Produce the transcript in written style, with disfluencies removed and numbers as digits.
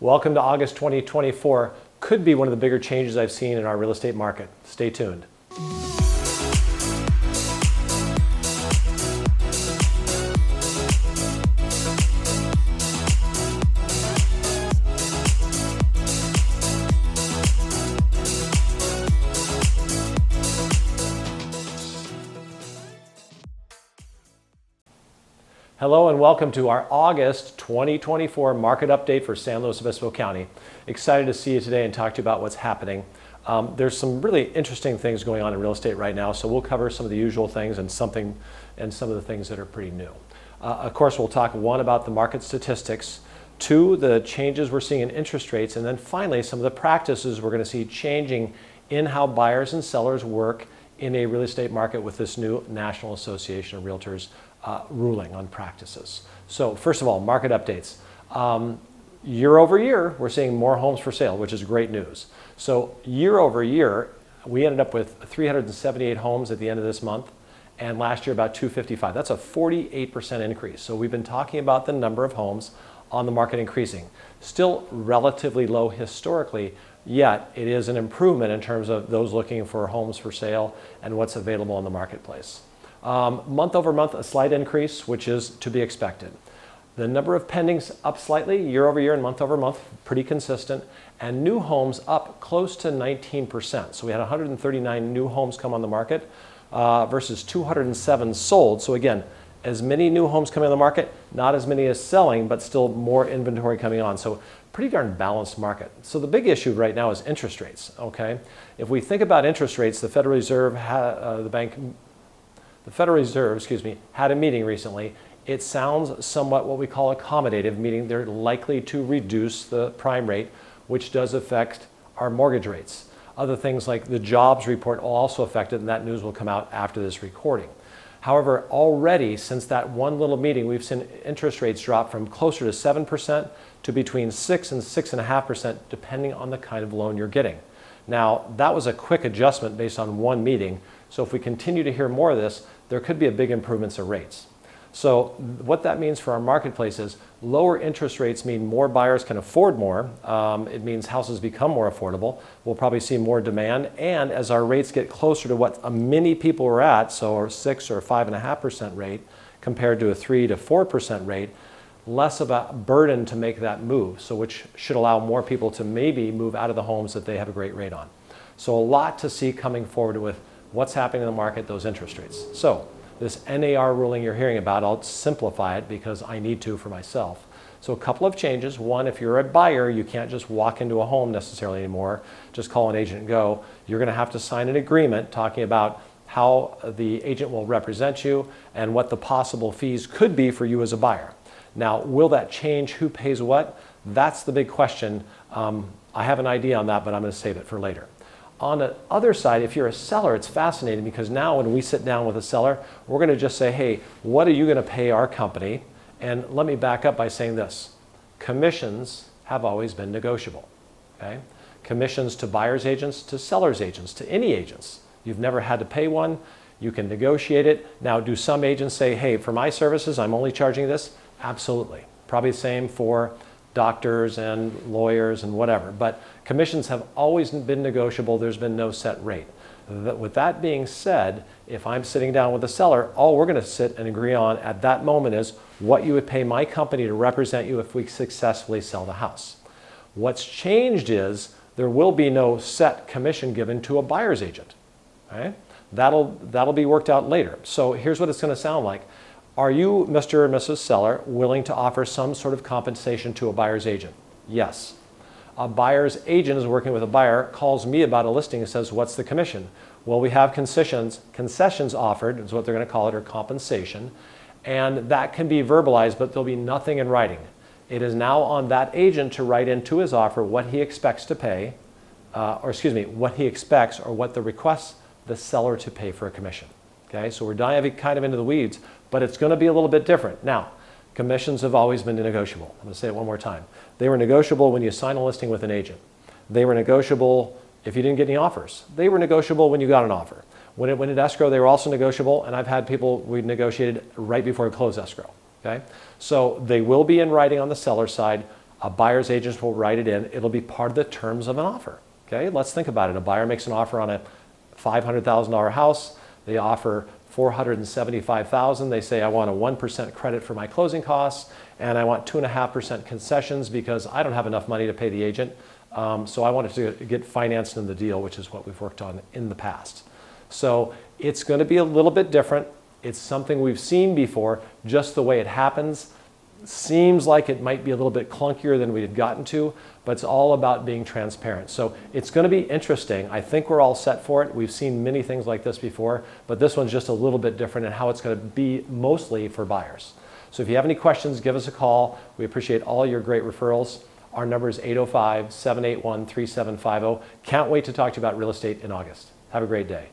Welcome to August 2024. Could be one of the bigger changes I've seen in our real estate market. Stay tuned. Hello and welcome to our August 2024 market update for San Luis Obispo County. Excited to see you today and talk to you about what's happening. There's some really interesting things going on in real estate right now, so we'll cover some of the usual things and some of the things that are pretty new. Of course, we'll talk one about the market statistics, two, the changes we're seeing in interest rates, and then finally some of the practices we're going to see changing in how buyers and sellers work in a real estate market with this new National Association of Realtors ruling on practices. So first of all, market updates. Year over year, we're seeing more homes for sale, which is great news. So year over year, we ended up with 378 homes at the end of this month, and last year about 255. That's a 48% increase. So we've been talking about the number of homes on the market increasing. Still relatively low historically, yet it is an improvement in terms of those looking for homes for sale and what's available in the marketplace. Month over month, a slight increase, which is to be expected. The number of pendings up slightly year over year and month over month, pretty consistent, and new homes up close to 19%. So we had 139 new homes come on the market versus 207 sold. So again, as many new homes coming on the market, not as many as selling, but still more inventory coming on. So pretty darn balanced market. So the big issue right now is interest rates, okay? If we think about interest rates, the Federal Reserve, had a meeting recently. It sounds somewhat what we call accommodative, meaning they're likely to reduce the prime rate, which does affect our mortgage rates. Other things like the jobs report will also affect it, and that news will come out after this recording. However, already since that one little meeting, we've seen interest rates drop from closer to 7% to between 6 and 6.5%, depending on the kind of loan you're getting. Now, that was a quick adjustment based on one meeting. So if we continue to hear more of this, there could be a big improvements in rates. So what that means for our marketplace is lower interest rates mean more buyers can afford more. It means houses become more affordable. We'll probably see more demand. And as our rates get closer to what many people are at, so a 6 or 5.5% rate compared to a 3 to 4% rate, less of a burden to make that move. So which should allow more people to maybe move out of the homes that they have a great rate on. So a lot to see coming forward with what's happening in the market, those interest rates. So this NAR ruling you're hearing about, I'll simplify it because I need to for myself. So a couple of changes. One, if you're a buyer, you can't just walk into a home necessarily anymore, just call an agent and go. You're going to have to sign an agreement talking about how the agent will represent you and what the possible fees could be for you as a buyer. Now, will that change who pays what? That's the big question. I have an idea on that, but I'm going to save it for later. On the other side, if you're a seller, it's fascinating because now when we sit down with a seller, we're going to just say, hey, what are you going to pay our company? And let me back up by saying this. Commissions have always been negotiable. Okay? Commissions to buyer's agents, to seller's agents, to any agents. You've never had to pay one. You can negotiate it. Now, do some agents say, hey, for my services, I'm only charging this? Absolutely. Probably the same for doctors and lawyers and whatever, but commissions have always been negotiable. There's been no set rate. With that being said, if I'm sitting down with a seller, all we're going to sit and agree on at that moment is what you would pay my company to represent you if we successfully sell the house. What's changed is there will be no set commission given to a buyer's agent. Okay? That'll be worked out later. So here's what it's going to sound like. Are you, Mr. and Mrs. Seller, willing to offer some sort of compensation to a buyer's agent? Yes. A buyer's agent is working with a buyer, calls me about a listing and says, what's the commission? Well, we have concessions offered, is what they're going to call it, or compensation. And that can be verbalized, but there'll be nothing in writing. It is now on that agent to write into his offer what he expects to pay, what he expects or what the requests the seller to pay for a commission. Okay, so we're diving kind of into the weeds, but it's going to be a little bit different. Now, commissions have always been negotiable. I'm going to say it one more time. They were negotiable when you sign a listing with an agent. They were negotiable if you didn't get any offers. They were negotiable when you got an offer. When it went into escrow, they were also negotiable, and I've had people we negotiated right before we closed escrow. Okay, so they will be in writing on the seller side. A buyer's agent will write it in. It'll be part of the terms of an offer. Okay, let's think about it. A buyer makes an offer on a $500,000 house. They offer $475,000. They say, I want a 1% credit for my closing costs, and I want 2.5% concessions because I don't have enough money to pay the agent. So I wanted to get financed in the deal, which is what we've worked on in the past. So it's going to be a little bit different. It's something we've seen before. Just the way it happens seems like it might be a little bit clunkier than we had gotten to, but it's all about being transparent. So it's going to be interesting. I think we're all set for it. We've seen many things like this before, but this one's just a little bit different in how it's going to be mostly for buyers. So if you have any questions, give us a call. We appreciate all your great referrals. Our number is 805-781-3750. Can't wait to talk to you about real estate in August. Have a great day.